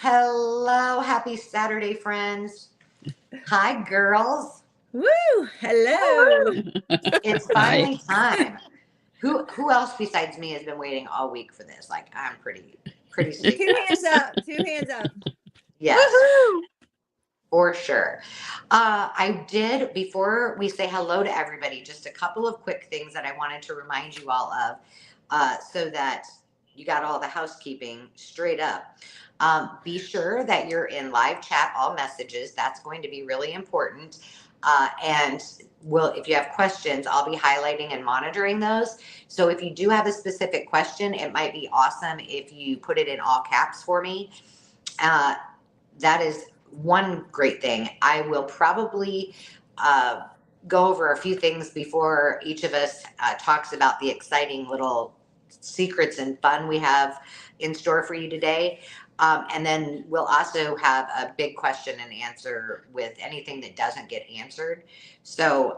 Hello, happy Saturday, friends. Hi, girls. Woo! Hello. It's Hi. finally time. Who else besides me has been waiting all week for this? Like I'm pretty sleepy. Two hands up. Two hands up. Yes, Woohoo! for sure. I did before we say hello to everybody. Just a couple of quick things that I wanted to remind you all of, so that you got all the housekeeping straight up. Be sure that you're in live chat, all messages. That's going to be really important. And if you have questions, I'll be highlighting and monitoring those. So if you do have a specific question, it might be awesome if you put it in all caps for me. That is one great thing. I will probably go over a few things before each of us talks about the exciting little secrets and fun we have in store for you today. And then we'll also have a big question and answer with anything that doesn't get answered. So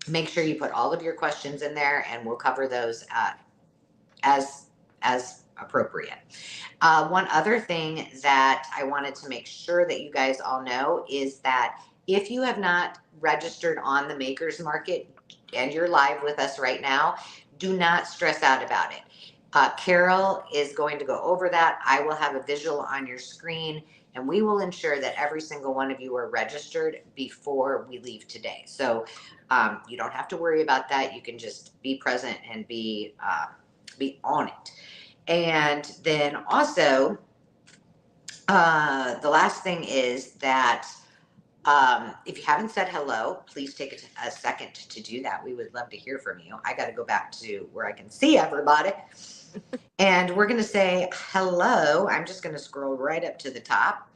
make sure you put all of your questions in there, and we'll cover those as appropriate. One other thing that I wanted to make sure that you guys all know is that if you have not registered on the Makers Market and you're live with us right now, do not stress out about it. Carol is going to go over that. I will have a visual on your screen, and we will ensure that every single one of you are registered before we leave today. So you don't have to worry about that. You can just be present and be on it. And then also, the last thing is that if you haven't said hello, please take a second to do that. We would love to hear from you. I got to go back to where I can see everybody. And we're going to say hello. I'm just going to scroll right up to the top.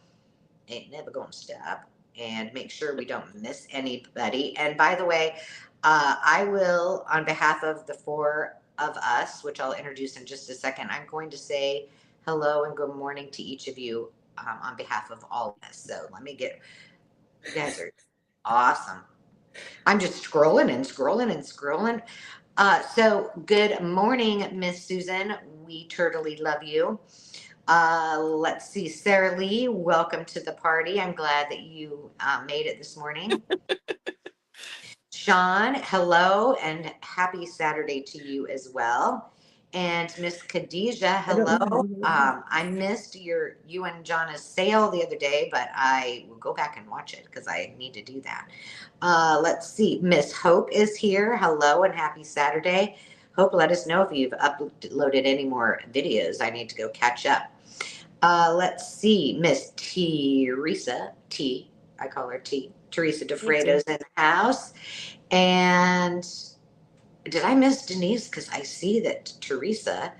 Ain't never going to stop. And make sure we don't miss anybody. And by the way, I will, on behalf of the four of us, which I'll introduce in just a second, I'm going to say hello and good morning to each of you on behalf of all of us. So let me get, you guys are awesome. I'm just scrolling and scrolling and scrolling. So good morning, Miss Susan. We turtly love you. Let's see, Sarah Lee, welcome to the party. I'm glad that you made it this morning. Sean, hello, and happy Saturday to you as well. And Miss Khadijah, hello. I missed you and Jonna's sale the other day, but I will go back and watch it because I need to do that. Let's see, Miss Hope is here. Hello and happy Saturday. Hope, let us know if you've uploaded any more videos. I need to go catch up. Let's see, Miss Teresa T. I call her T. Teresa DeFredo's in the house. And did I miss Denise? Because I see that Teresa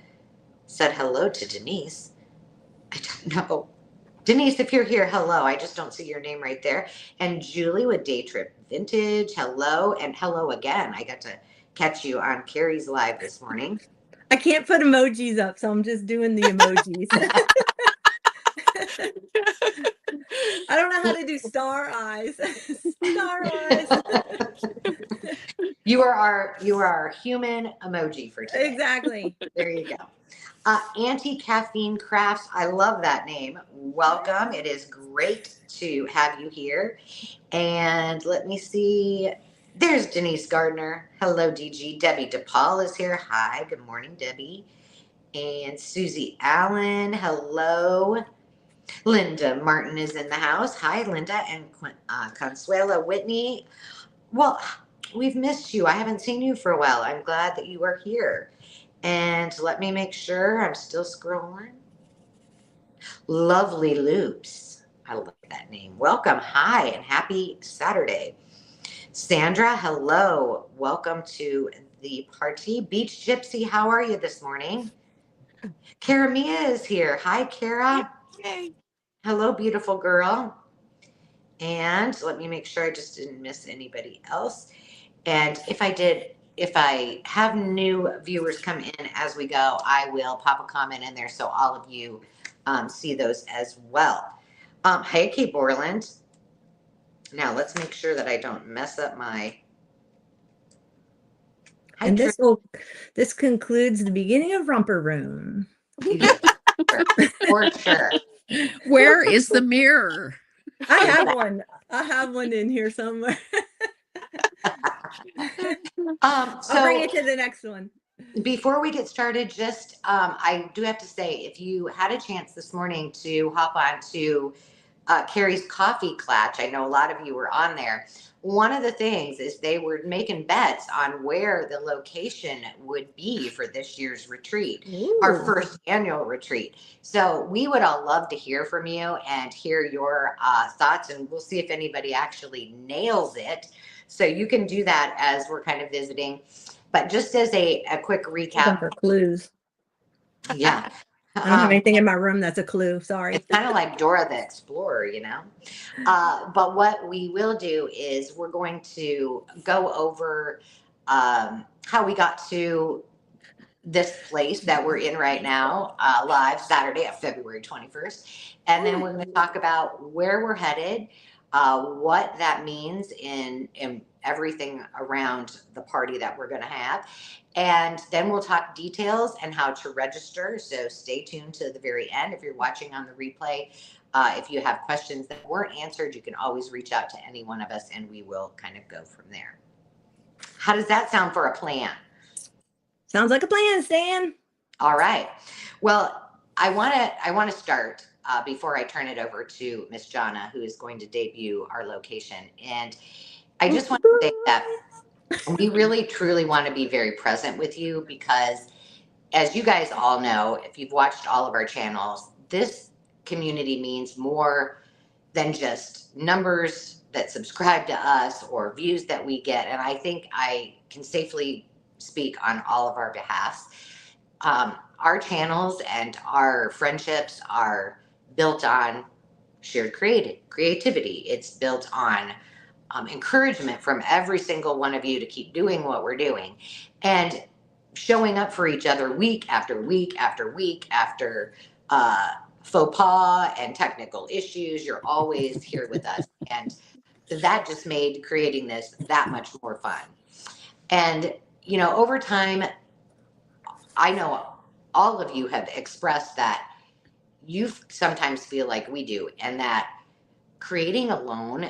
said hello to Denise. I don't know. Denise, if you're here, hello. I just don't see your name right there. And Julie with Day Trip Vintage, hello. And hello again. I got to catch you on Carrie's Live this morning. I can't put emojis up, so I'm just doing the emojis. I don't know how to do star eyes. Star eyes. You are our human emoji for today. Exactly. There you go. Anti-Caffeine Crafts. I love that name. Welcome. It is great to have you here. And let me see. There's Denise Gardner. Hello, DG. Debbie DePaul is here. Hi. Good morning, Debbie. And Susie Allen. Hello. Linda Martin is in the house. Hi, Linda. And Consuela Whitney. Well, we've missed you. I haven't seen you for a while. I'm glad that you are here. And let me make sure I'm still scrolling. Lovely Loops. I love that name. Welcome. Hi, and happy Saturday. Sandra, hello. Welcome to the party. Beach Gypsy, how are you this morning? Kara Mia is here. Hi, Kara. Yay. Hello, beautiful girl. And let me make sure I just didn't miss anybody else. And if I have new viewers come in as we go, I will pop a comment in there so all of you see those as well. Hey, Kate Borland. Now let's make sure that I don't mess up my. Hi, and this concludes the beginning of Romper Room. For sure. Where is the mirror? I have one. I have one in here somewhere. I'll bring it to the next one. Before we get started, just I do have to say, if you had a chance this morning to hop on to Carrie's Coffee Clutch, I know a lot of you were on there. One of the things is they were making bets on where the location would be for this year's retreat, our first annual retreat. So we would all love to hear from you and hear your thoughts, and we'll see if anybody actually nails it. So you can do that as we're kind of visiting. But just as a quick recap. For clues. Yeah. I don't have anything in my room that's a clue. Sorry. It's kind of like Dora the Explorer, you know? But what we will do is we're going to go over how we got to this place that we're in right now, live Saturday of February 21st. And then we're going to talk about where we're headed, what that means in everything around the party that we're going to have. And then we'll talk details and how to register. So stay tuned to the very end. If you're watching on the replay, if you have questions that weren't answered, you can always reach out to any one of us and we will kind of go from there. How does that sound for a plan? Sounds like a plan, Stan. All right. Well, I want to start before I turn it over to Miss Jonna, who is going to debut our location. And I just want to say that we really, truly want to be very present with you because, as you guys all know, if you've watched all of our channels, this community means more than just numbers that subscribe to us or views that we get. And I think I can safely speak on all of our behalfs. Our channels and our friendships are built on shared creativity. It's built on encouragement from every single one of you to keep doing what we're doing and showing up for each other week after week after week after faux pas and technical issues. You're always here with us. And that just made creating this that much more fun. And, you know, over time, I know all of you have expressed that you sometimes feel like we do, and that creating alone,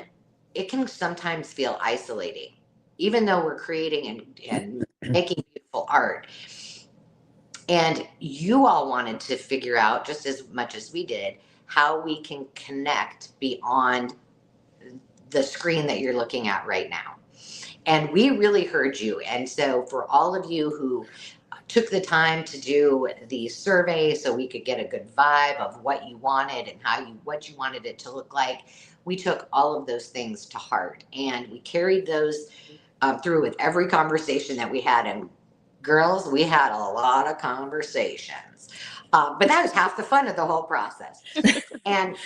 it can sometimes feel isolating, even though we're creating and making beautiful art. And you all wanted to figure out, just as much as we did, how we can connect beyond the screen that you're looking at right now. And we really heard you. And so for all of you who took the time to do the survey so we could get a good vibe of what you wanted and what you wanted it to look like, we took all of those things to heart. And we carried those through with every conversation that we had. And girls, we had a lot of conversations. But that was half the fun of the whole process. And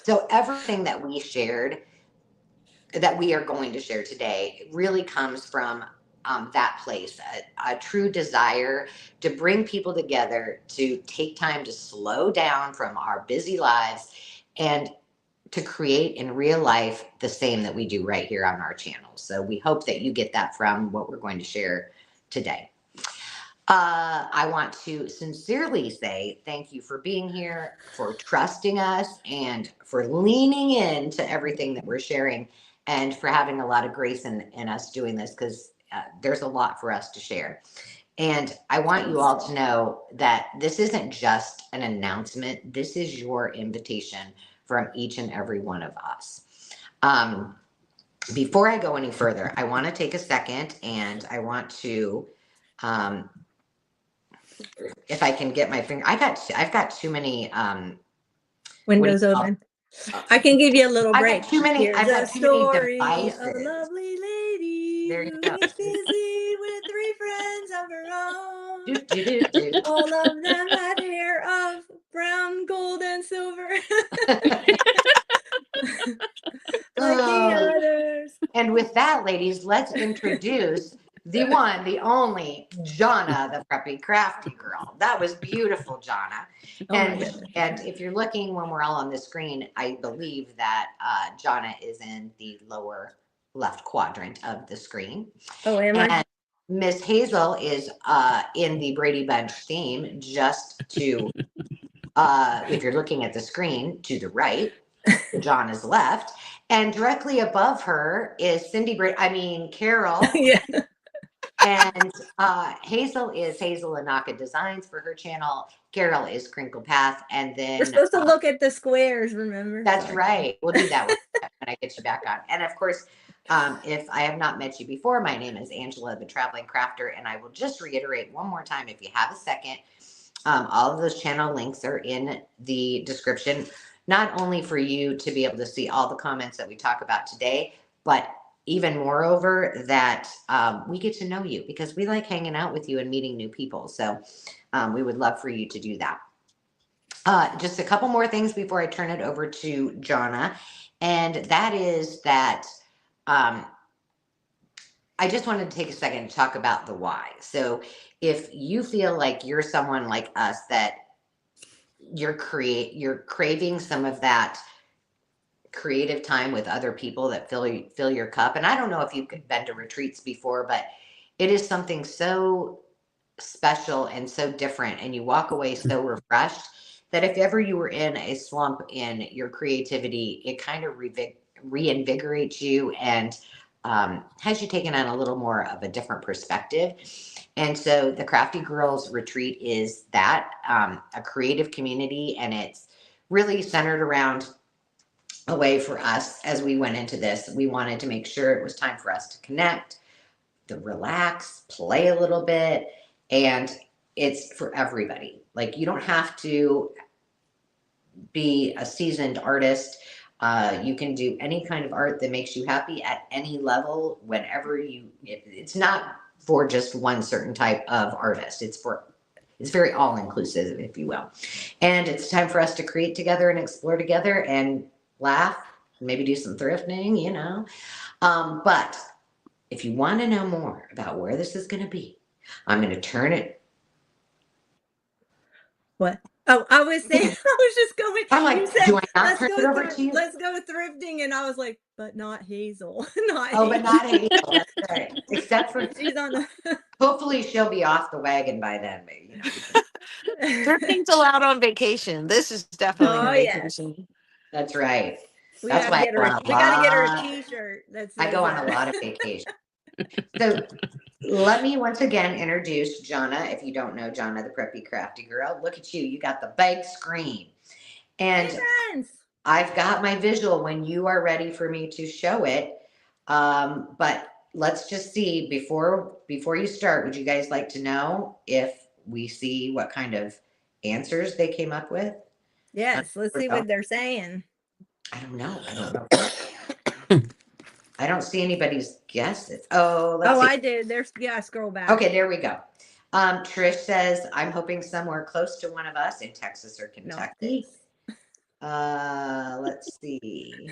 so everything that we shared, that we are going to share today, really comes from that place, a true desire to bring people together, to take time to slow down from our busy lives and to create in real life the same that we do right here on our channel. So we hope that you get that from what we're going to share today. I want to sincerely say thank you for being here, for trusting us, and for leaning into everything that we're sharing, and for having a lot of grace in us doing this, because there's a lot for us to share. And I want you all to know that this isn't just an announcement. This is your invitation from each and every one of us. Before I go any further, I want to take a second and I want to, if I can get my finger, I've got too many windows open. I can give you a little break. I've got too many devices. Of a lovely lady who is busy with 3 friends of her own. All of them had hair of brown, gold, and silver. Like the others. And with that, ladies, let's introduce the one, the only Jonna, the preppy crafty girl. That was beautiful, Jonna. And if you're looking when we're all on the screen, I believe that Jonna is in the lower left quadrant of the screen. Oh, am I? Miss Hazel is in the Brady Bunch theme, just to if you're looking at the screen to the right, Jonna's left, and directly above her is Carol. Yeah. And Hazel is Hazel Anaka Designs for her channel. Carol is Crinkle Path. And then We're supposed to look at the squares, remember? That's right. We'll do that when I get you back on. And of course, if I have not met you before, my name is Angela, the Traveling Crafter. And I will just reiterate one more time, if you have a second, all of those channel links are in the description, not only for you to be able to see all the comments that we talk about today, but even moreover that we get to know you, because we like hanging out with you and meeting new people. So we would love for you to do that. Just a couple more things before I turn it over to Jonna. And that is that I just wanted to take a second to talk about the why. So if you feel like you're someone like us, that you're craving some of that creative time with other people that fill your cup. And I don't know if you've been to retreats before, but it is something so special and so different. And you walk away so refreshed that if ever you were in a slump in your creativity, it kind of reinvigorates you and has you taken on a little more of a different perspective. And so the Crafty Girls Retreat is that, a creative community, and it's really centered around a way for us. As we went into this, we wanted to make sure it was time for us to connect, to relax, play a little bit, and it's for everybody. Like, you don't have to be a seasoned artist. You can do any kind of art that makes you happy at any level, whenever it's not for just one certain type of artist. It's very all inclusive, if you will. And it's time for us to create together and explore together and laugh, maybe do some thrifting, but if you want to know more about where this is going to be, I'm going to turn it. What? Oh, I was saying, I was just going. I'm like, do I not turn it over to you? Let's go thrifting, and I was like, but not Hazel, not. Oh, but not Hazel. That's right. Except for she's on the. Hopefully, she'll be off the wagon by then. Thrifting's allowed on vacation. This is definitely vacation. Yes. That's right. We That's why we got to get her a T-shirt. I go on a lot of vacations. So let me once again introduce Jonna. If you don't know Jonna, the preppy crafty girl, look at you. You got the big screen. And I've got my visual when you are ready for me to show it. But let's just see, before you start, would you guys like to know if we see what kind of answers they came up with? Yes, let's see what they're saying. I don't know. I don't see anybody's guesses. Oh, let's see. I did. Scroll back. Okay, there we go. Trish says, I'm hoping somewhere close to one of us in Texas or Kentucky. Let's see.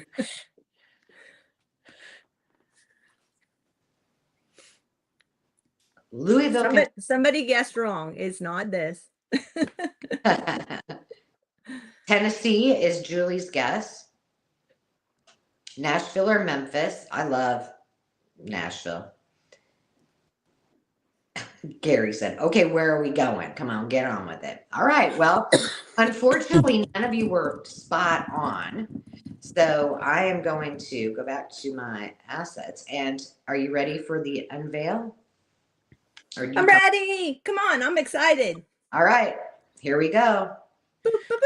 Louisville. Somebody guessed wrong. It's not this. Tennessee is Julie's guess. Nashville or Memphis. I love Nashville. Gary said, okay, where are we going? Come on, get on with it. All right. Well, unfortunately, none of you were spot on. So I am going to go back to my assets. And are you ready for the unveil? I'm ready. Come on. I'm excited. All right. Here we go. Boop, boop, boop.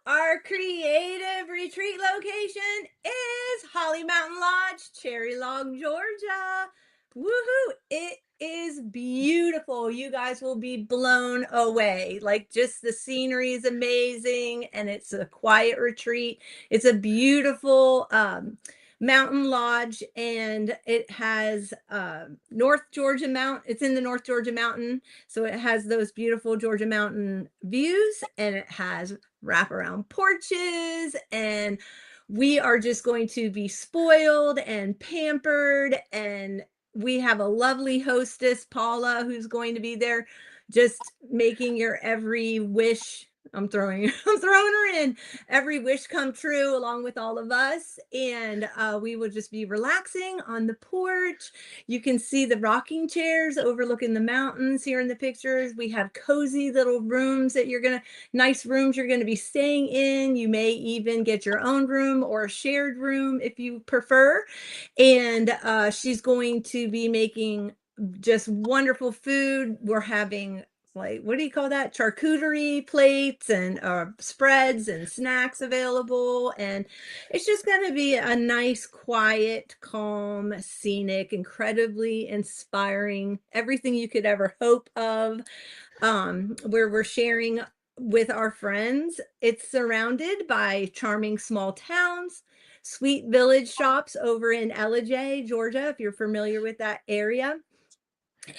Our creative retreat location is Holly Mountain Lodge, Cherry Log, Georgia. Woohoo! It is beautiful. You guys will be blown away. Like, just the scenery is amazing, and it's a quiet retreat. It's a beautiful mountain lodge, and it has North Georgia Mountain. It's in the North Georgia Mountain, so it has those beautiful Georgia Mountain views, and it has wraparound porches, and we are just going to be spoiled and pampered, and we have a lovely hostess, Paula, who's going to be there just making your every wish I'm throwing her in. Every wish come true along with all of us. And we will just be relaxing on the porch. You can see the rocking chairs overlooking the mountains here in the pictures. We have cozy little rooms that nice rooms you're going to be staying in. You may even get your own room or a shared room if you prefer. And she's going to be making just wonderful food. We're having, like, what do you call that? Charcuterie plates and spreads and snacks available. And it's just going to be a nice, quiet, calm, scenic, incredibly inspiring, everything you could ever hope of, where we're sharing with our friends. It's surrounded by charming small towns, sweet village shops over in Ellijay, Georgia, if you're familiar with that area.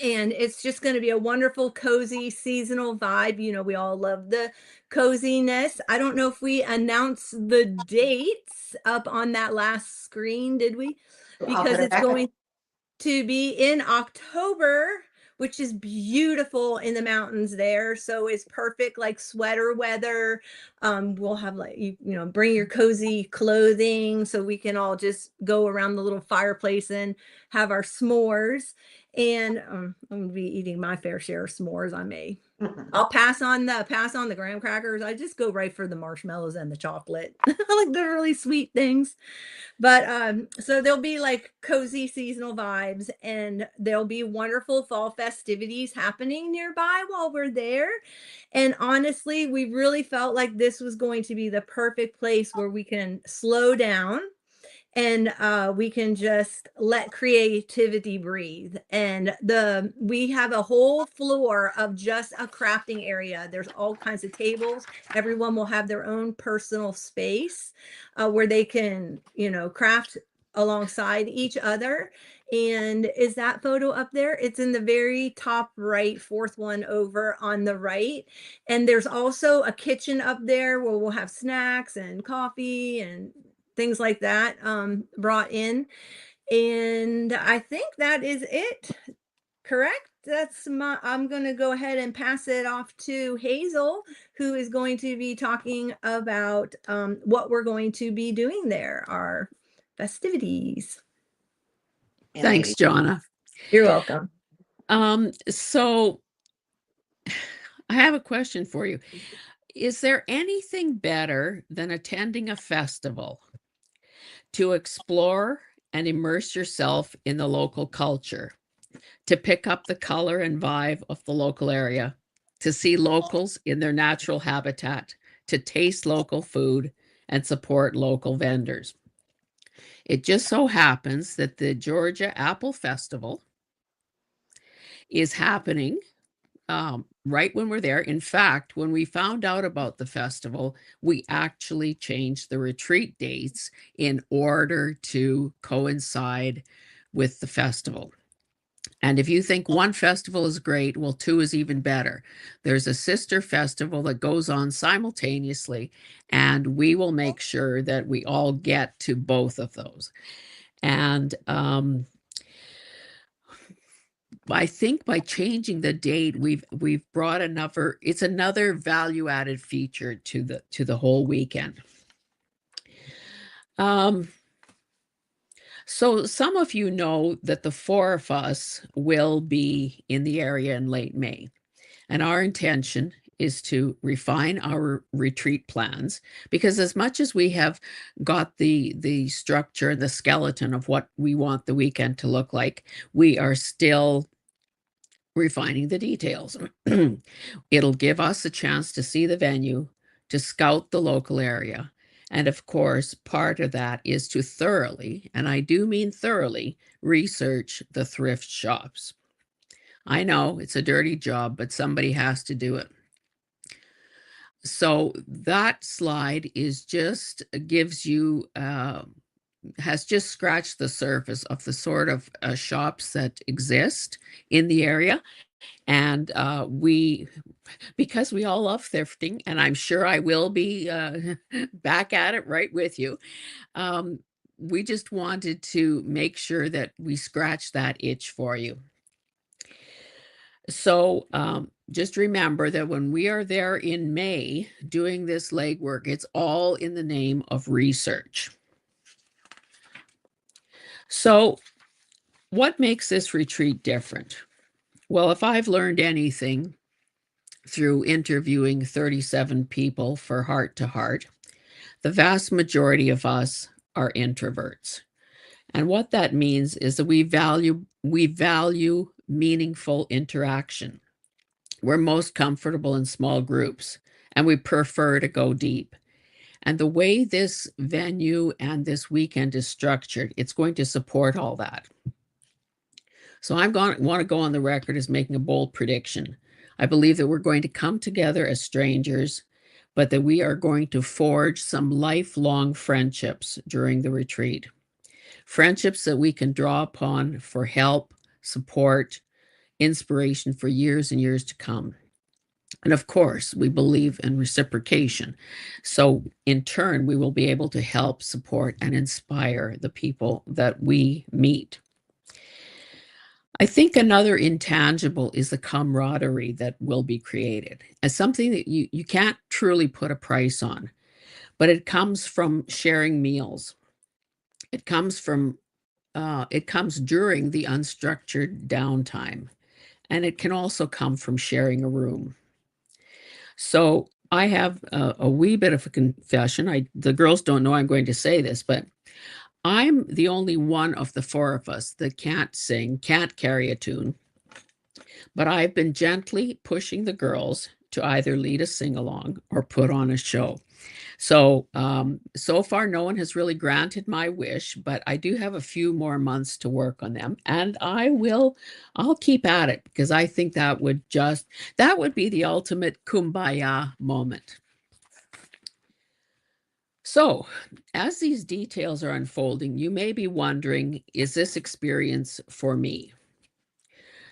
And it's just going to be a wonderful, cozy, seasonal vibe. You know, we all love the coziness. I don't know if we announced the dates up on that last screen, did we? Because it's going to be in October, which is beautiful in the mountains there. So it's perfect, like sweater weather. We'll have, like, you know, bring your cozy clothing so we can all just go around the little fireplace and have our s'mores. And I'm gonna be eating my fair share of s'mores. I'll pass on the graham crackers. I just go right for the marshmallows and the chocolate. I like the really sweet things. But so there'll be like cozy seasonal vibes, and there'll be wonderful fall festivities happening nearby while we're there. And honestly, we really felt like this was going to be the perfect place where we can slow down and we can just let creativity breathe. And we have a whole floor of just a crafting area. There's all kinds of tables. Everyone will have their own personal space where they can, you know, craft alongside each other. And is that photo up there? It's in the very top right, fourth one over on the right. And there's also a kitchen up there where we'll have snacks and coffee and things like that brought in. And I think that is it. Correct? I'm going to go ahead and pass it off to Hazel, who is going to be talking about what we're going to be doing there, our festivities. Thanks, Jonna. You're welcome. So I have a question for you. Is there anything better than attending a festival to explore and immerse yourself in the local culture, to pick up the color and vibe of the local area, to see locals in their natural habitat, to taste local food and support local vendors? It just so happens that the Georgia Apple Festival is happening right when we're there. In fact, when we found out about the festival, we actually changed the retreat dates in order to coincide with the festival. And if you think one festival is great, well, two is even better. There's a sister festival that goes on simultaneously, and we will make sure that we all get to both of those. And I think by changing the date, we've brought it's another value-added feature to the whole weekend. So some of you know that the four of us will be in the area in late May, and our intention is to refine our retreat plans, because as much as we have got the structure and the skeleton of what we want the weekend to look like, we are still refining the details. It'll give us a chance to see the venue, to scout the local area. And of course, part of that is to thoroughly, and I do mean thoroughly, research the thrift shops. I know it's a dirty job, but somebody has to do it. So that slide gives you, has just scratched the surface of the sort of shops that exist in the area. And because we all love thrifting, and I'm sure I will be back at it right with you, we just wanted to make sure that we scratch that itch for you. So just remember that when we are there in May doing this legwork, it's all in the name of research. So what makes this retreat different? Well, if I've learned anything through interviewing 37 people for Heart to Heart, the vast majority of us are introverts. And what that means is that we value meaningful interaction. We're most comfortable in small groups and we prefer to go deep. And the way this venue and this weekend is structured, it's going to support all that. So I'm going to want to go on the record as making a bold prediction. I believe that we're going to come together as strangers, but that we are going to forge some lifelong friendships during the retreat. Friendships that we can draw upon for help, support, inspiration for years and years to come. And of course, we believe in reciprocation. So in turn, we will be able to help, support, and inspire the people that we meet. I think another intangible is the camaraderie that will be created as something that you can't truly put a price on, but it comes from sharing meals. It comes from it comes during the unstructured downtime, and it can also come from sharing a room. So I have a wee bit of a confession. The girls don't know I'm going to say this, but I'm the only one of the four of us that can't sing, can't carry a tune. But I've been gently pushing the girls to either lead a sing-along or put on a show. So, so far, no one has really granted my wish, but I do have a few more months to work on them, and I'll keep at it because I think that would be the ultimate kumbaya moment. So, as these details are unfolding, you may be wondering, is this experience for me?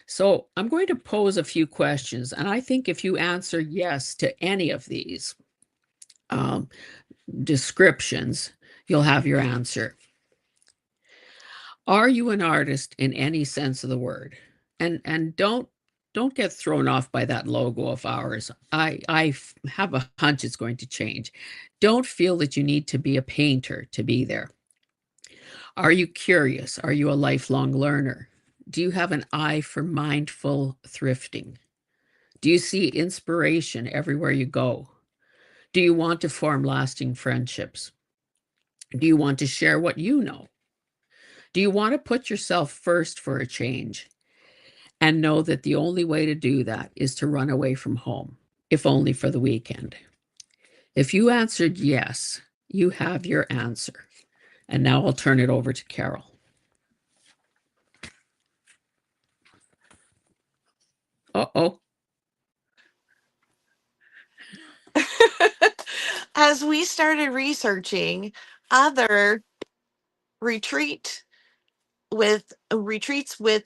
So, I'm going to pose a few questions, and I think if you answer yes to any of these descriptions, you'll have your answer. Are you an artist in any sense of the word? And don't get thrown off by that logo of ours. I have a hunch it's going to change. Don't feel that you need to be a painter to be there. Are you curious? Are you a lifelong learner? Do you have an eye for mindful thrifting? Do you see inspiration everywhere you go? Do you want to form lasting friendships? Do you want to share what you know? Do you want to put yourself first for a change and know that the only way to do that is to run away from home, if only for the weekend? If you answered yes, you have your answer. And now I'll turn it over to Carol. Uh-oh. As we started researching other retreats with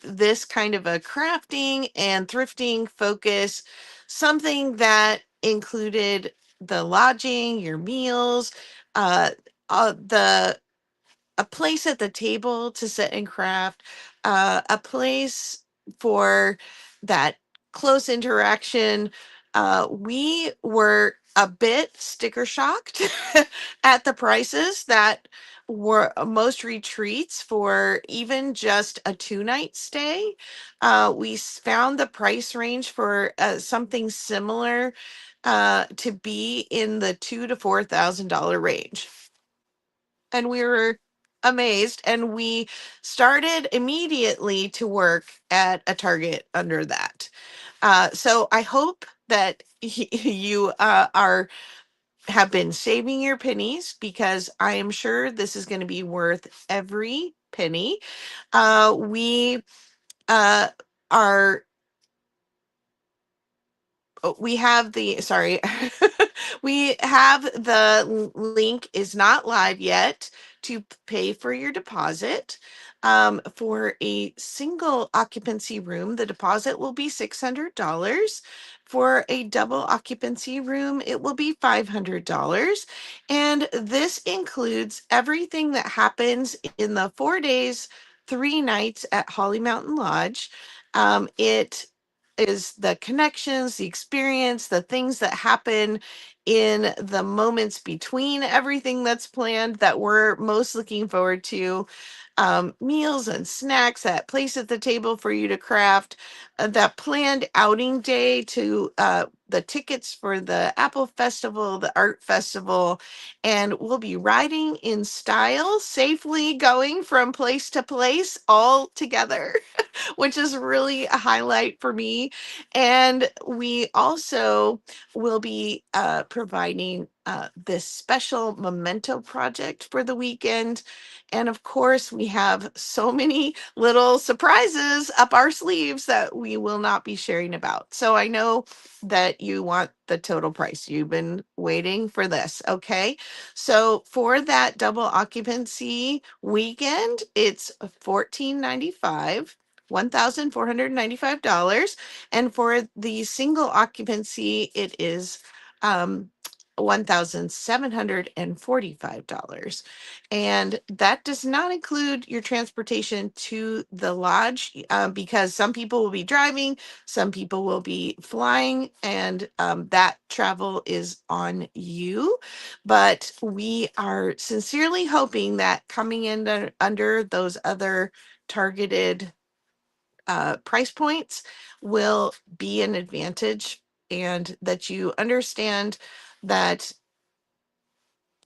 this kind of a crafting and thrifting focus, something that included the lodging, your meals, the a place at the table to sit and craft, a place for that close interaction. We were a bit sticker shocked at the prices that were most retreats for even just a 2-night stay. We found the price range for something similar to be in the $2,000 to $4,000 range. And we were amazed, and we started immediately to work at a Target under that. So I hope that you have been saving your pennies, because I am sure this is going to be worth every penny. We are we have the sorry we have the link is not live yet to pay for your deposit. For a single occupancy room, the deposit will be $600. For a double occupancy room, it will be $500. And this includes everything that happens in the 4 days, 3 nights at Holly Mountain Lodge. It is the connections, the experience, the things that happen in the moments between everything that's planned that we're most looking forward to. Meals and snacks, that place at the table for you to craft, that planned outing day to the tickets for the Apple Festival, the Art Festival, and we'll be riding in style, safely going from place to place all together, which is really a highlight for me. And we also will be providing this special memento project for the weekend. And of course, we have so many little surprises up our sleeves that we will not be sharing about. So I know that you want the total price. You've been waiting for this. Okay. So for that double occupancy weekend, it's $1,495. $1,495. And for the single occupancy, it is $1,745. And that does not include your transportation to the lodge because some people will be driving, some people will be flying, and that travel is on you. But we are sincerely hoping that coming in under those other targeted price points will be an advantage, and that you understand that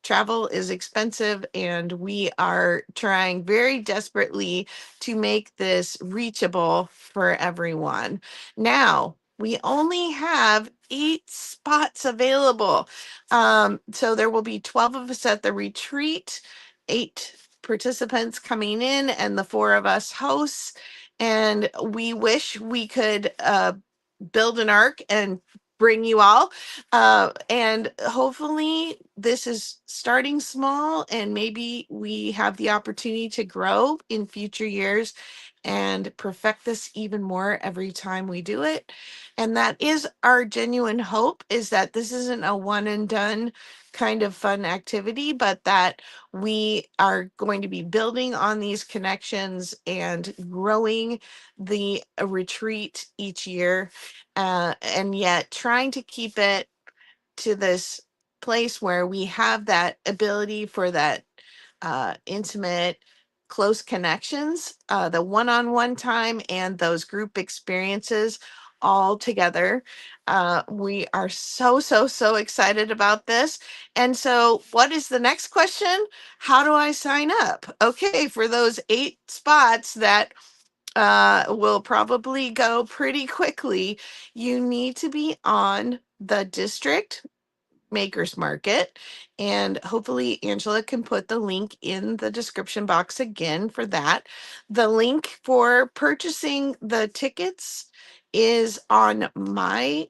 travel is expensive and we are trying very desperately to make this reachable for everyone. Now, we only have 8 spots available. So there will be 12 of us at the retreat, 8 participants coming in, and the 4 of us hosts. And we wish we could build an ark and bring you all. And hopefully this is starting small, and maybe we have the opportunity to grow in future years and perfect this even more every time we do it. And that is our genuine hope, is that this isn't a one and done kind of fun activity, but that we are going to be building on these connections and growing the retreat each year, and yet trying to keep it to this place where we have that ability for that intimate, close connections, the one-on-one time and those group experiences all together. We are so excited about this. And so what is the next question? How do I sign up? Okay, for those 8 spots that will probably go pretty quickly, you need to be on the district Makers Market. And hopefully Angela can put the link in the description box again for that. The link for purchasing the tickets is on my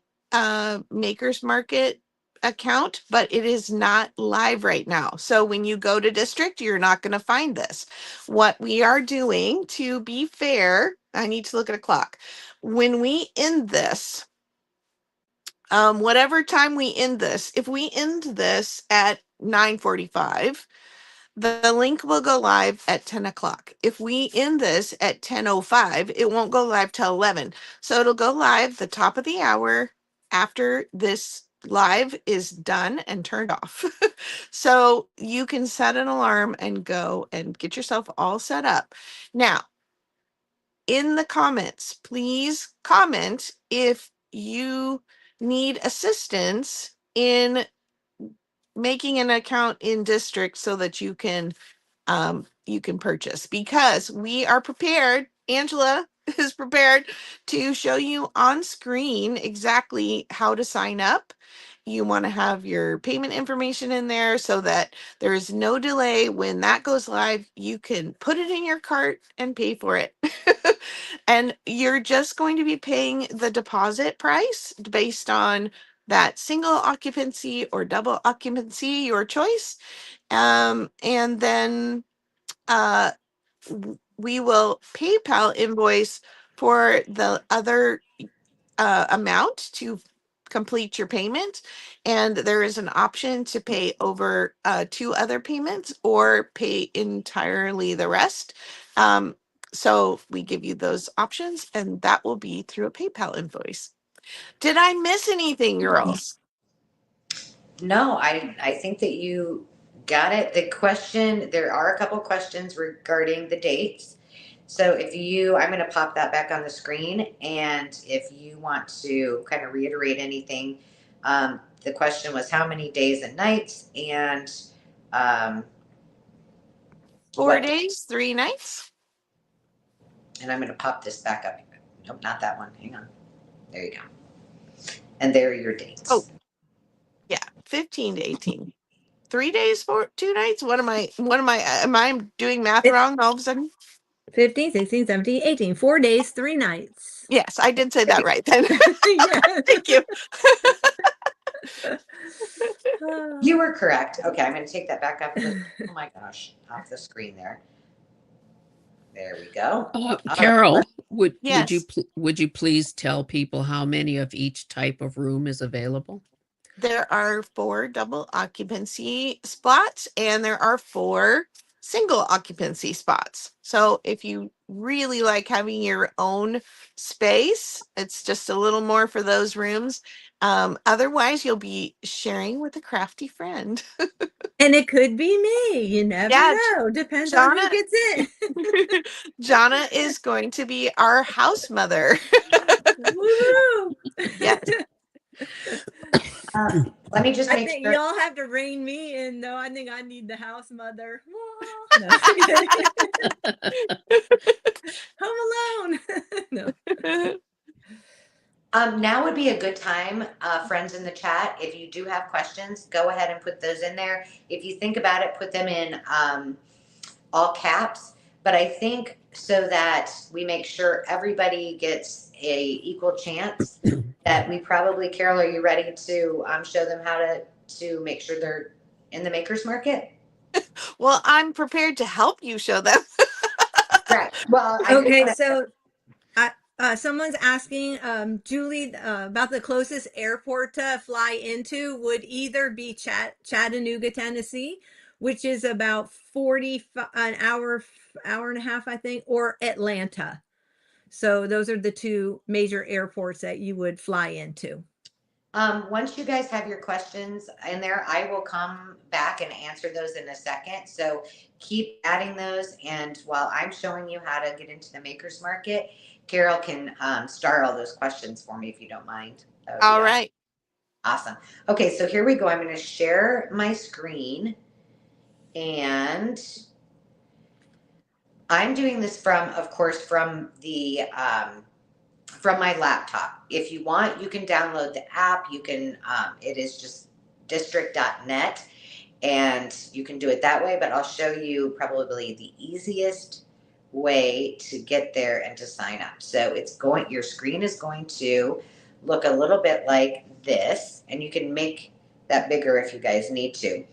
Makers Market account, but it is not live right now. So when you go to district, you're not going to find this. What we are doing, to be fair, I need to look at a clock. When we end this, whatever time we end this, if we end this at 9:45, the link will go live at 10 o'clock. If we end this at 10:05, it won't go live till 11. So it'll go live the top of the hour after this live is done and turned off. So you can set an alarm and go and get yourself all set up. Now, in the comments, please comment if you need assistance in making an account in district so that you can purchase, because we are prepared. Angela is prepared to show you on screen exactly how to sign up. You want to have your payment information in there so that there is no delay. When that goes live, you can put it in your cart and pay for it. And you're just going to be paying the deposit price based on that single occupancy or double occupancy, your choice. And then we will PayPal invoice for the other amount to complete your payment. And there is an option to pay over 2 other payments or pay entirely the rest. So we give you those options, and that will be through a PayPal invoice. Did I miss anything, girls? No, I think that you got it. The question, there are a couple questions regarding the dates. So I'm going to pop that back on the screen. And if you want to kind of reiterate anything, the question was how many days and nights and um, 4 days, 3 nights. and I'm going to pop this back up. Nope, not that one. Hang on. There you go. And there are your dates. Oh, yeah, 15 to 18. 3 days, 2 nights. Am I doing math wrong all of a sudden? 15, 16, 17, 18. 4 days, 3 nights. Yes, I did say that right then. Yeah. Thank you. You were correct. Okay, I'm going to take that back up. Oh my gosh, off the screen there. There we go. Carol, would Yes. you please tell people how many of each type of room is available? There are 4 double occupancy spots and there are 4 single occupancy spots. So if you really like having your own space, it's just a little more for those rooms. Otherwise, you'll be sharing with a crafty friend. And it could be me. You never know. Depends on who gets in. Jonna is going to be our house mother. Woo! Yes. Let me just make think sure. y'all have to rein me in, though. I think I need the house mother. No. Home alone. No. Now would be a good time, friends in the chat. If you do have questions, go ahead and put those in there. If you think about it, put them in all caps. But I think so that we make sure everybody gets a equal chance, that we probably, Carol, are you ready to show them how to make sure they're in the Makers Market? Well, I'm prepared to help you show them. Right. Well, okay, so someone's asking Julie about the closest airport to fly into would either be Chattanooga, Tennessee, which is about an hour and a half, I think, or Atlanta. So those are the 2 major airports that you would fly into. Once you guys have your questions in there, I will come back and answer those in a second. So keep adding those. And while I'm showing you how to get into the Makers Market, Carol can start all those questions for me if you don't mind. All right. Awesome. Okay, so here we go. I'm going to share my screen. And I'm doing this of course, from my laptop. If you want, you can download the app. You can, it is just district.net, and you can do it that way, but I'll show you probably the easiest way to get there and to sign up. So your screen is going to look a little bit like this, and you can make that bigger if you guys need to.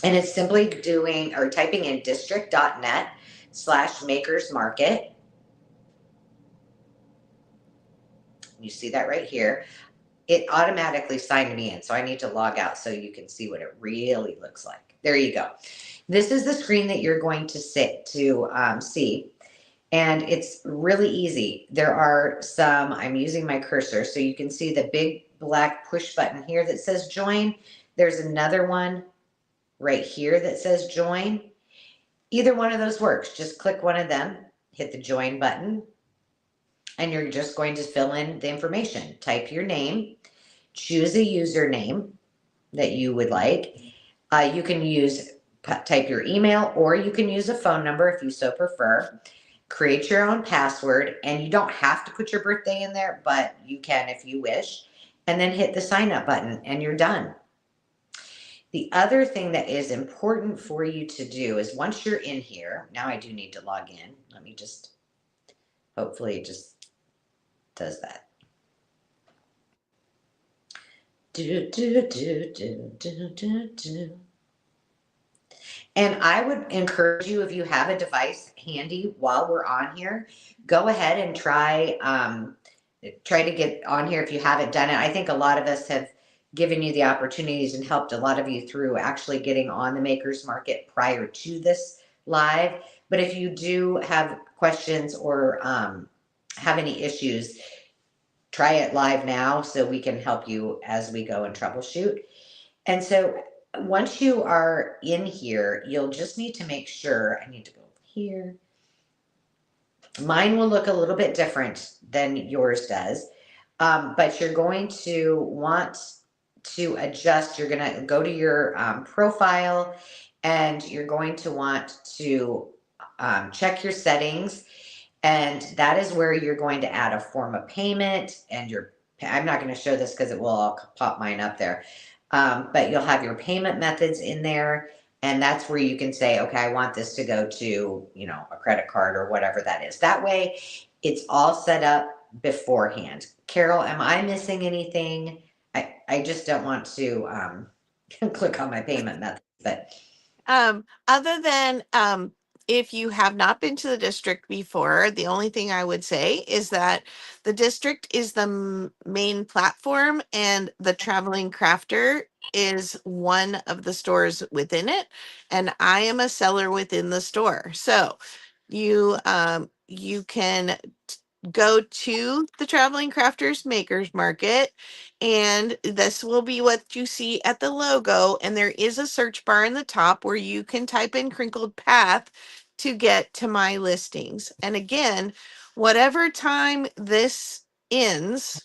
And it's simply typing in district.net/makersmarket. You see that right here. It automatically signed me in, so I need to log out so you can see what it really looks like. There you go. This is the screen that you're going to see, and it's really easy. There are I'm using my cursor, so you can see the big black push button here that says join. There's another one right here that says join. Either one of those works. Just click one of them, hit the join button, and you're just going to fill in the information. Type your name, choose a username that you would like. You can type your email, or you can use a phone number if you so prefer. Create your own password, and you don't have to put your birthday in there, but you can if you wish. And then hit the sign up button, and you're done. The other thing that is important for you to do is once you're in here, now I do need to log in. Let me hopefully it just does that. And I would encourage you, if you have a device handy while we're on here, go ahead and try to get on here if you haven't done it. I think a lot of us have given you the opportunities and helped a lot of you through actually getting on the Makers Market prior to this live. But if you do have questions or have any issues, try it live now so we can help you as we go and troubleshoot. And so once you are in here, you'll just need to make sure, I need to go here. Mine will look a little bit different than yours does, but you're going to want to adjust. You're going to go to your profile and you're going to want to check your settings. And that is where you're going to add a form of payment and I'm not going to show this because it will all pop mine up there. But you'll have your payment methods in there. And that's where you can say, okay, I want this to go to, a credit card or whatever that is. That way it's all set up beforehand. Carol, am I missing anything? I just don't want to click on my payment method, but Other than if you have not been to the district before, the only thing I would say is that the district is the main platform and the traveling crafter is one of the stores within it. And I am a seller within the store. So you can go to the Traveling Crafters Makers Market, and this will be what you see at the logo. And there is a search bar in the top where you can type in Crinkled Path to get to my listings. And again, whatever time this ends,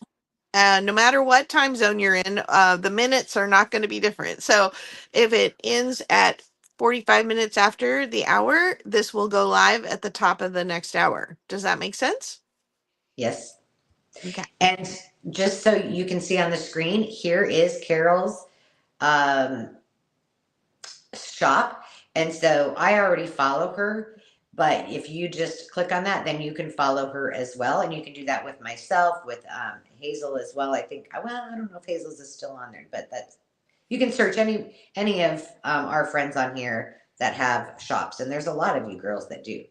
no matter what time zone you're in, the minutes are not going to be different. So if it ends at 45 minutes after the hour, this will go live at the top of the next hour. Does that make sense? yes. Okay. And just so you can see on the screen, here is Carol's shop. And so I already follow her, but if you just click on that, then you can follow her as well. And you can do that with myself, with Hazel as well. I think, well, I don't know if Hazel's is still on there, but you can search any of our friends on here that have shops. And there's a lot of you girls that do.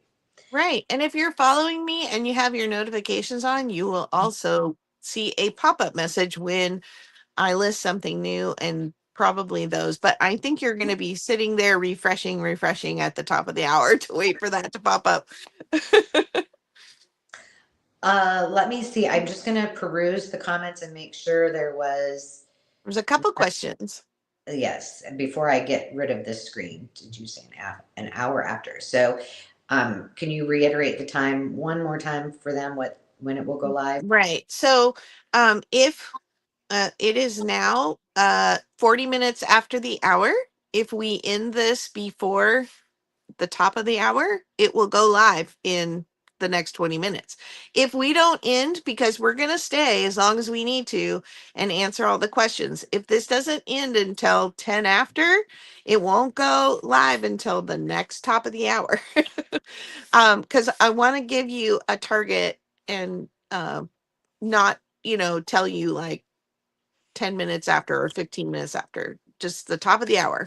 Right. And if you're following me and you have your notifications on, you will also see a pop-up message when I list something new, and probably those. But I think you're going to be sitting there refreshing at the top of the hour to wait for that to pop up. Let me see. I'm just going to peruse the comments and make sure There's a couple questions. yes, before I get rid of this screen. Did you say an hour after? So, can you reiterate the time one more time for them? When it will go live? Right. So, if it is now 40 minutes after the hour, if we end this before the top of the hour, it will go live in the next 20 minutes. If we don't end, because we're going to stay as long as we need to and answer all the questions. If this doesn't end until 10 after, it won't go live until the next top of the hour. Because I want to give you a target and not, tell you like 10 minutes after or 15 minutes after, just the top of the hour.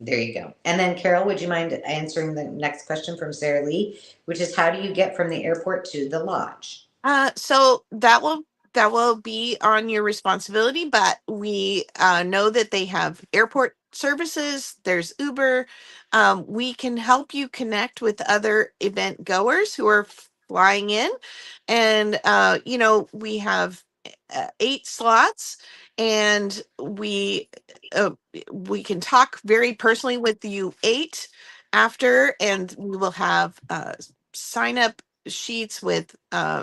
There you go. And then Carol, would you mind answering the next question from Sarah Lee, which is how do you get from the airport to the lodge? So that will be on your responsibility, but we know that they have airport services. There's Uber. We can help you connect with other event goers who are flying in, and we have 8 slots, and we can talk very personally with you 8 after, and we will have sign up sheets with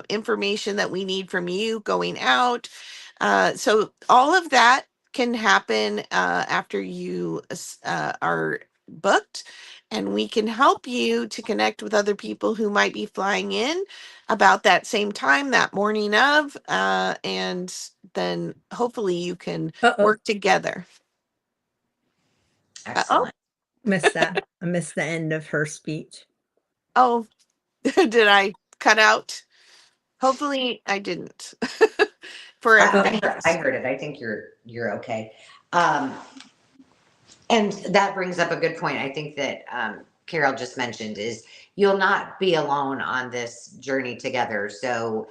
information that we need from you going out. So all of that can happen after you are booked, and we can help you to connect with other people who might be flying in about that same time, that morning of, and then hopefully you can work together. Excellent. Missed that. I missed the end of her speech. Oh, did I cut out? Hopefully I didn't. For everybody else. I heard it. I think you're okay. And that brings up a good point. I think that Carol just mentioned is you'll not be alone on this journey together. So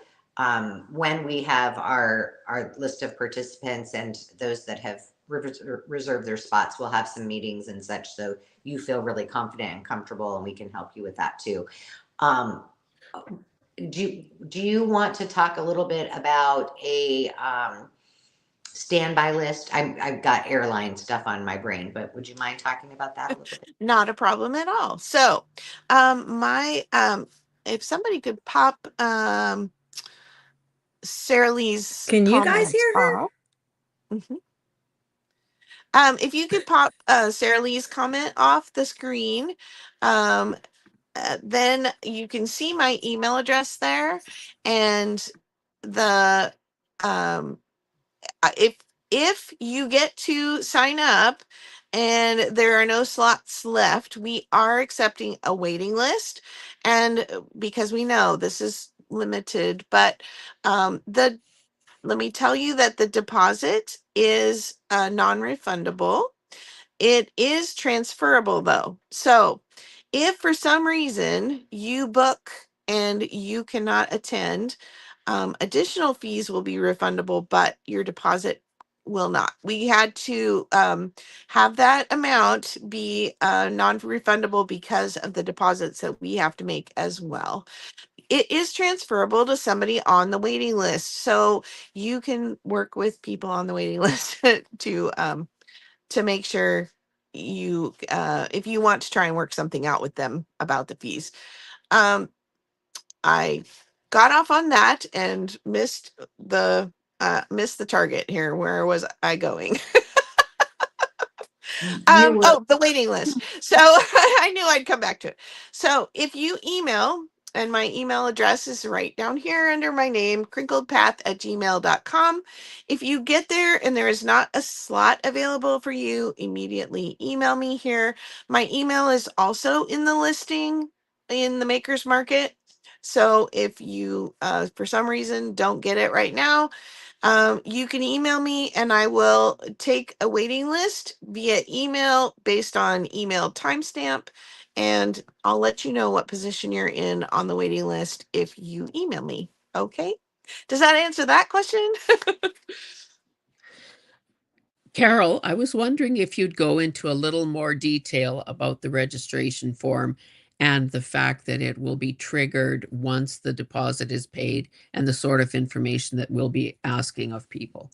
when we have our list of participants and those that have reserve their spots. We'll have some meetings and such, so you feel really confident and comfortable, and we can help you with that too. Do you want to talk a little bit about a standby list? I've got airline stuff on my brain, but would you mind talking about that a little bit? Not a problem at all. So, if somebody could pop Sarah Lee's Can you guys comments hear her? off. If you could pop Sarah Lee's comment off the screen, then you can see my email address there, and the if you get to sign up and there are no slots left, we are accepting a waiting list, and because we know this is limited, but the let me tell you that the deposit is non-refundable. It is transferable though. So if for some reason you book and you cannot attend, additional fees will be refundable, but your deposit will not. We had to have that amount be non-refundable because of the deposits that we have to make as well. It is transferable to somebody on the waiting list, so you can work with people on the waiting list to make sure you if you want to try and work something out with them about the fees. I got off on that and missed the target here. Where was I going? The waiting list. So I knew I'd come back to it. So if you email, and my email address is right down here under my name, crinkledpath@gmail.com. If you get there and there is not a slot available for you, immediately email me here. My email is also in the listing in the Maker's Market. So if you, for some reason, don't get it right now, you can email me and I will take a waiting list via email based on email timestamp. And I'll let you know what position you're in on the waiting list if you email me. Okay. Does that answer that question? Carol, I was wondering if you'd go into a little more detail about the registration form and the fact that it will be triggered once the deposit is paid and the sort of information that we'll be asking of people.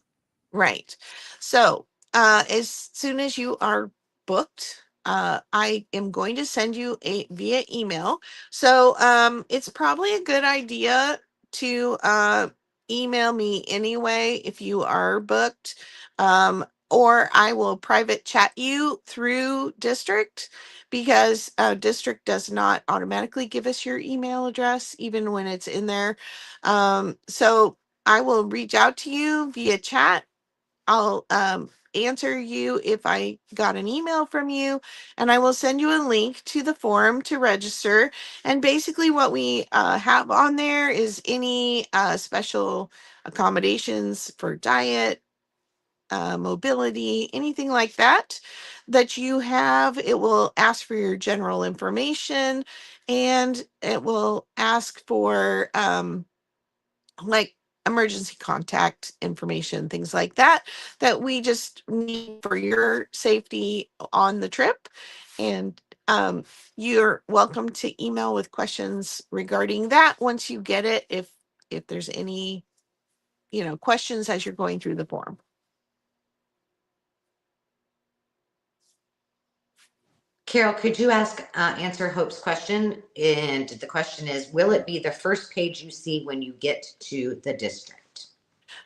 Right. So, as soon as you are booked, I am going to send you via email. So, it's probably a good idea to email me anyway if you are booked. Or I will private chat you through District, because District does not automatically give us your email address even when it's in there. So I will reach out to you via chat. I'll answer you if I got an email from you, and I will send you a link to the form to register. And basically what we have on there is any special accommodations for diet, mobility, anything like that that you have. It will ask for your general information, and it will ask for like emergency contact information, things like that, that we just need for your safety on the trip. And you're welcome to email with questions regarding that once you get it, if there's any questions as you're going through the form. Carol, could you answer Hope's question? And the question is, will it be the first page you see when you get to the district?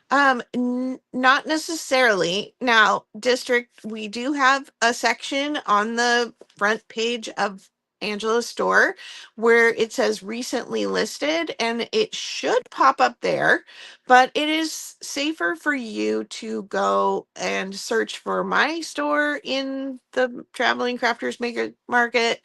Not necessarily. Now, District, we do have a section on the front page of Angela's store where it says recently listed, and it should pop up there, but it is safer for you to go and search for my store in the Traveling Crafters Maker Market,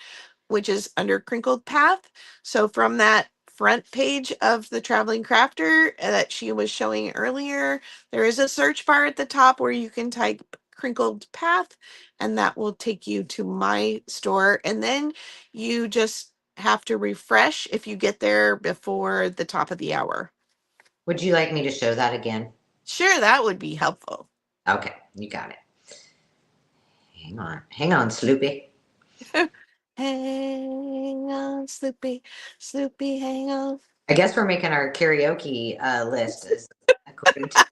which is under Crinkled Path. So from that front page of the Traveling Crafter that she was showing earlier, there is a search bar at the top where you can type Crinkled Path, and that will take you to my store. And then you just have to refresh if you get there before the top of the hour. Would you like me to show that again? Sure, that would be helpful. Okay, you got it. Hang on, Sloopy. Hang on, Sloopy, Sloopy, hang on. I guess we're making our karaoke list according to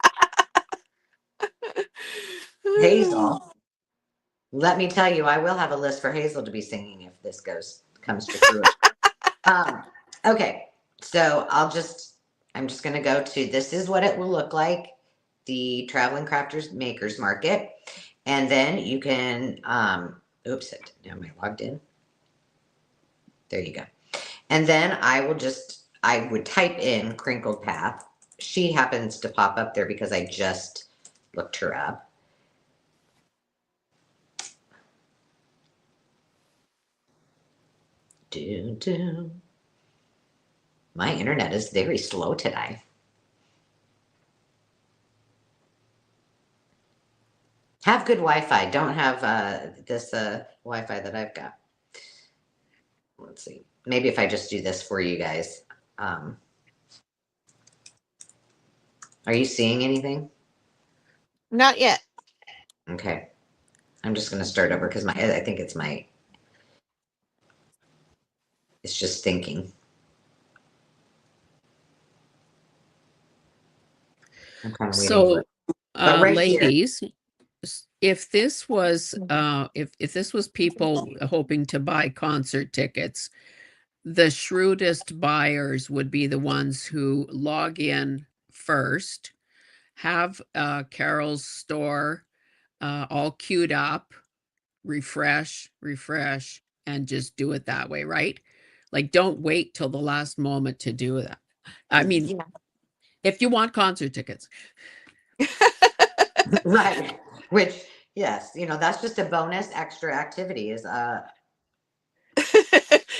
Hazel. Let me tell you, I will have a list for Hazel to be singing if this comes to fruition. Okay, so I'm just going to go to, this is what it will look like, the Traveling Crafters Makers Market. And then you can, oops, am I logged in? There you go. And then I would type in Crinkle Path. She happens to pop up there because I just looked her up. My internet is very slow today. Have good Wi-Fi. Don't have this Wi-Fi that I've got. Let's see. Maybe if I just do this for you guys. Are you seeing anything? Not yet. Okay. I'm just going to start over because I think it's just thinking. I'm kind of waiting for it. But right ladies, here, if this was if this was people hoping to buy concert tickets, the shrewdest buyers would be the ones who log in first, have Carol's store all queued up, refresh, and just do it that way, right? Like, don't wait till the last moment to do that. I mean, Yeah. if you want concert tickets. right. Which, yes, that's just a bonus extra activity is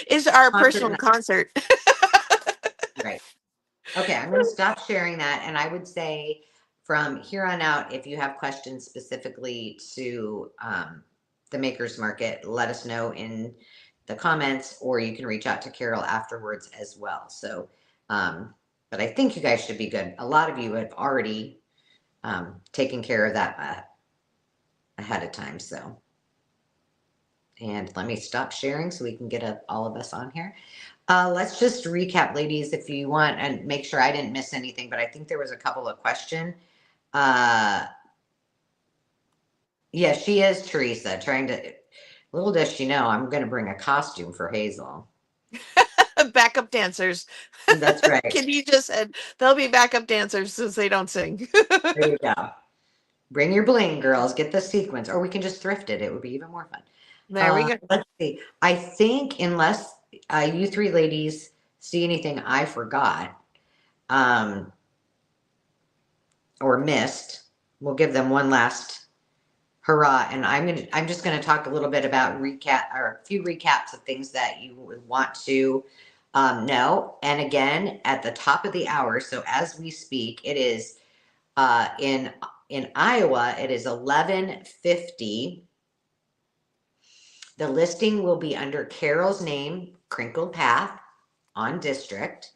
is our concert personal night. concert. Right. Okay, I'm going to stop sharing that. And I would say from here on out, if you have questions specifically to the Makers Market, let us know in the comments, or you can reach out to Carol afterwards as well. So, but I think you guys should be good. A lot of you have already taken care of that ahead of time. So, and let me stop sharing so we can get all of us on here. Let's just recap, ladies, if you want, and make sure I didn't miss anything, but I think there was a couple of questions. Yeah, she is, Teresa, little does she know, I'm going to bring a costume for Hazel. Backup dancers. That's right. Kitty just said they'll be backup dancers since they don't sing. There you go. Bring your bling, girls. Get the sequence, or we can just thrift it. It would be even more fun. There we go. Let's see. I think unless you three ladies see anything I forgot or missed, we'll give them one last hurrah. And I'm just gonna talk a little bit about a few recaps of things that you would want to know. And again, at the top of the hour, so as we speak, it is in Iowa, it is 11:50. The listing will be under Carol's name, Crinkle Path on District.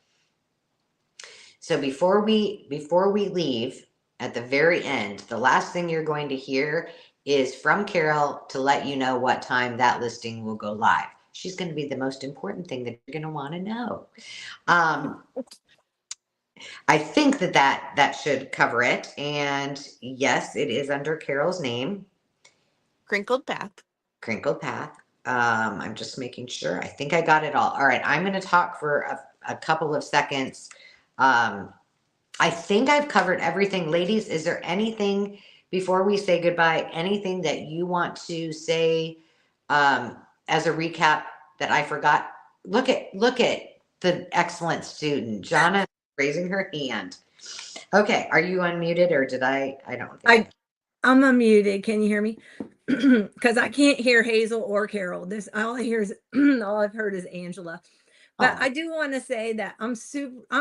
So before we leave, at the very end, the last thing you're going to hear is from Carol to let you know what time that listing will go live. She's going to be the most important thing that you're going to want to know. I think that should cover it. And yes, it is under Carol's name. Crinkled Path. Crinkle Path. I'm just making sure. I think I got it all. All right. I'm going to talk for a couple of seconds. I think I've covered everything. Ladies, is there anything before we say goodbye, anything that you want to say as a recap that I forgot? Look at the excellent student. Jonna raising her hand. Okay. Are you unmuted or did I don't think I'm unmuted. Can you hear me? Because I can't hear Hazel or Carol. All I've heard is Angela. But I do want to say that I'm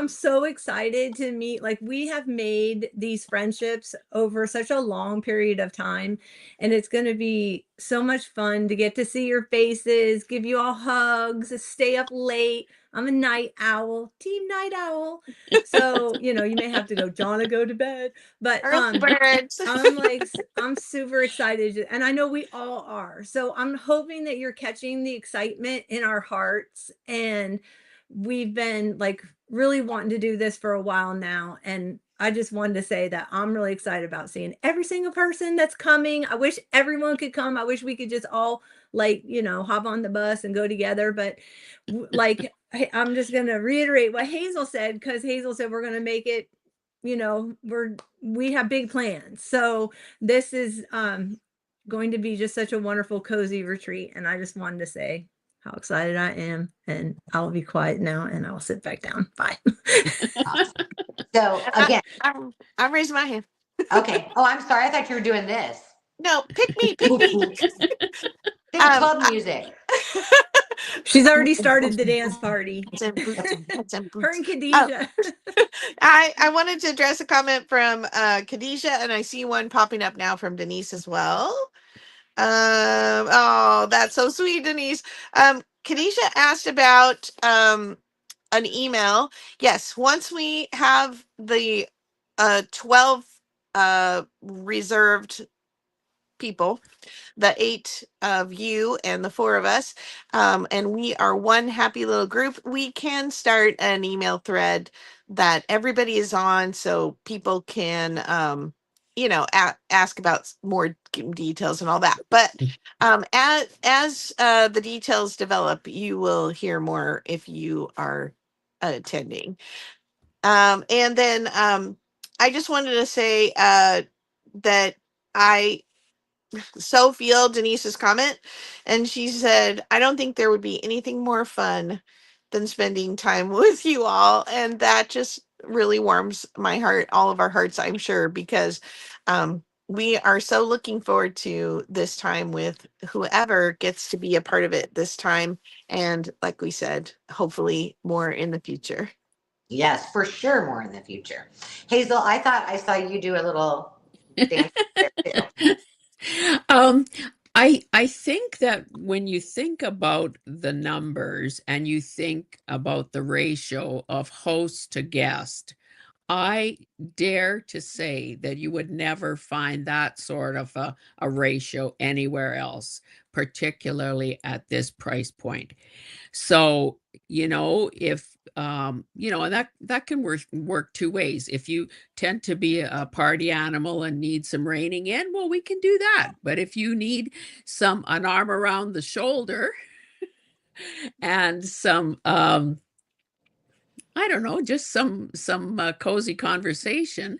so excited to meet. Like, we have made these friendships over such a long period of time, and it's going to be so much fun to get to see your faces, give you all hugs, stay up late. I'm a night owl, team night owl. So, you may have to go to bed. But Early birds. I'm super excited, and I know we all are. So I'm hoping that you're catching the excitement in our hearts. And we've been really wanting to do this for a while now. And I just wanted to say that I'm really excited about seeing every single person that's coming. I wish everyone could come. I wish we could just all hop on the bus and go together. But I'm just going to reiterate what Hazel said, because Hazel said we're going to make it, we have big plans. So this is going to be just such a wonderful, cozy retreat. And I just wanted to say how excited I am, and I'll be quiet now and I'll sit back down. Bye. So again, I'm raising my hand. Okay. Oh, I'm sorry. I thought you were doing this. No, pick me. Think club music. She's already started the dance party. Her and Khadijah. I wanted to address a comment from Khadijah, and I see one popping up now from Denise as well. Oh, that's so sweet, Denise. Khadijah asked about an email. Yes, once we have the 12 reserved people, the 8 of you and the 4 of us, and we are one happy little group, we can start an email thread that everybody is on, so people can ask about more details and all that. But as the details develop, you will hear more if you are attending. And then I just wanted to say that I so feel Denise's comment, and she said, I don't think there would be anything more fun than spending time with you all. And that just really warms my heart, all of our hearts, I'm sure, because we are so looking forward to this time with whoever gets to be a part of it this time. And like we said, hopefully more in the future. Yes, for sure, more in the future. Hazel, I thought I saw you do a little dance there too. I think that when you think about the numbers and you think about the ratio of host to guest, I dare to say that you would never find that sort of a ratio anywhere else, particularly at this price point. So, if and that can work two ways. If you tend to be a party animal and need some reining in, well, we can do that. But if you need an arm around the shoulder and some I don't know, just some cozy conversation,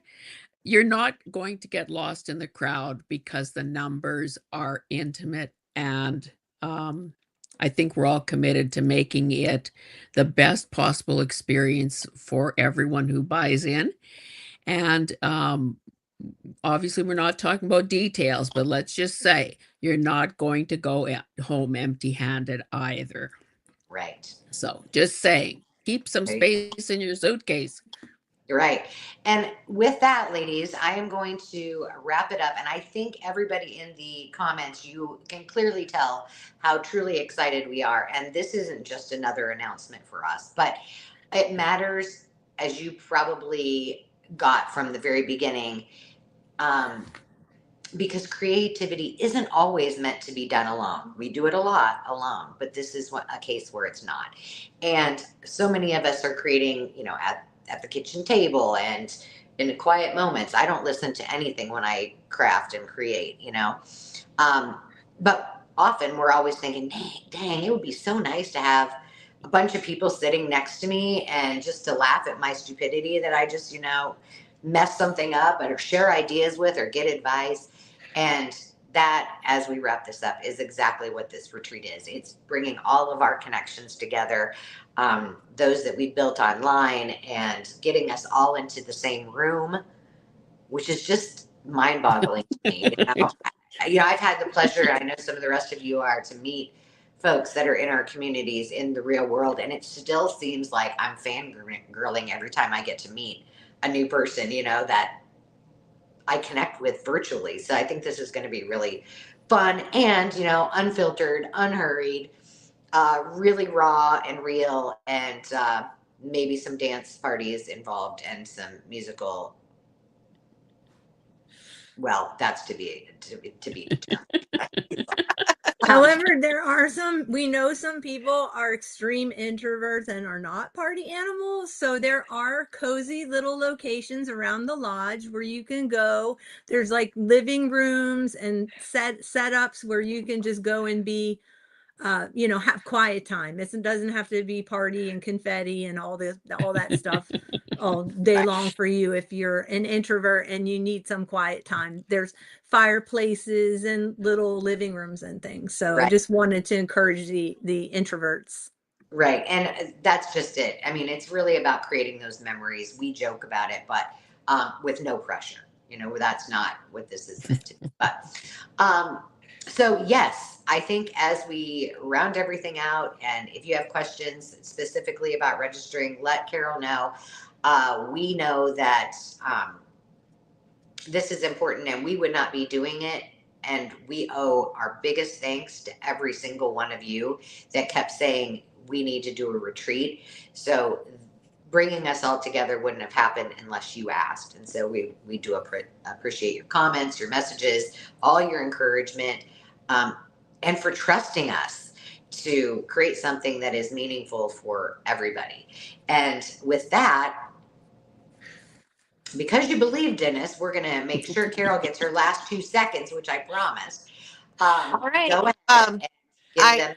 you're not going to get lost in the crowd because the numbers are intimate. And I think we're all committed to making it the best possible experience for everyone who buys in. And obviously, we're not talking about details, but let's just say you're not going to go home empty-handed either. Right. So just saying, keep some space in your suitcase. You're right. And with that, ladies, I am going to wrap it up. And I think everybody in the comments, you can clearly tell how truly excited we are. And this isn't just another announcement for us, but it matters, as you probably got from the very beginning, because creativity isn't always meant to be done alone. We do it a lot alone, but this is a case where it's not. And so many of us are creating, at the kitchen table and in the quiet moments. I don't listen to anything when I craft and create, but often we're always thinking, dang, it would be so nice to have a bunch of people sitting next to me and just to laugh at my stupidity that I just, mess something up or share ideas with or get advice. And that, as we wrap this up, is exactly what this retreat is. It's bringing all of our connections together, those that we built online, and getting us all into the same room, which is just mind-boggling to me. I've had the pleasure, I know some of the rest of you are, to meet folks that are in our communities in the real world, and it still seems like I'm fangirling every time I get to meet a new person, that I connect with virtually. So I think this is going to be really, fun and, unfiltered, unhurried, really raw and real, and maybe some dance parties involved and some musical. Well, that's to be determined. However, we know some people are extreme introverts and are not party animals. So there are cozy little locations around the lodge where you can go. There's like living rooms and setups where you can just go and be, have quiet time. It doesn't have to be party and confetti and all that stuff all day long for you. If you're an introvert and you need some quiet time, there's fireplaces and little living rooms and things. So I just wanted to encourage the introverts. Right. And that's just it. I mean, it's really about creating those memories. We joke about it, but with no pressure. That's not what this is meant to be. But so, yes, I think as we round everything out, and if you have questions specifically about registering, let Carol know. We know that this is important and we would not be doing it. And we owe our biggest thanks to every single one of you that kept saying we need to do a retreat. So bringing us all together wouldn't have happened unless you asked. And so we do appreciate your comments, your messages, all your encouragement, and for trusting us to create something that is meaningful for everybody. And with that, because you believed in us, we're going to make sure Carol gets her last 2 seconds, which I promised. All right. Go ahead and give them.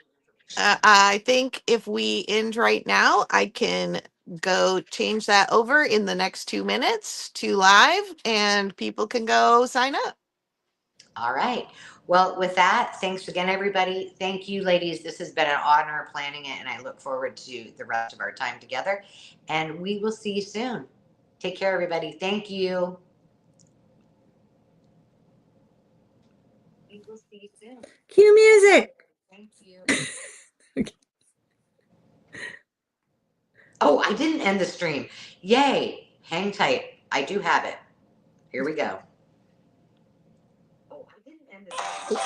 I think if we end right now, I can go change that over in the next 2 minutes to live, and people can go sign up. All right. Well, with that, thanks again, everybody. Thank you, ladies. This has been an honor planning it, and I look forward to the rest of our time together. And we will see you soon. Take care, everybody. Thank you. We will see you soon. Cue music. Thank you. Oh, I didn't end the stream. Yay. Hang tight. I do have it. Here we go. Oh, I didn't end the stream.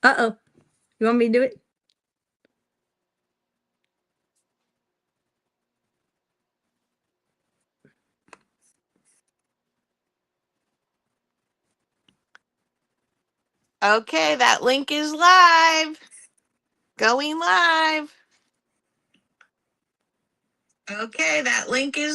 Uh-oh. You want me to do it? Okay, that link is live. Going live. Okay, that link is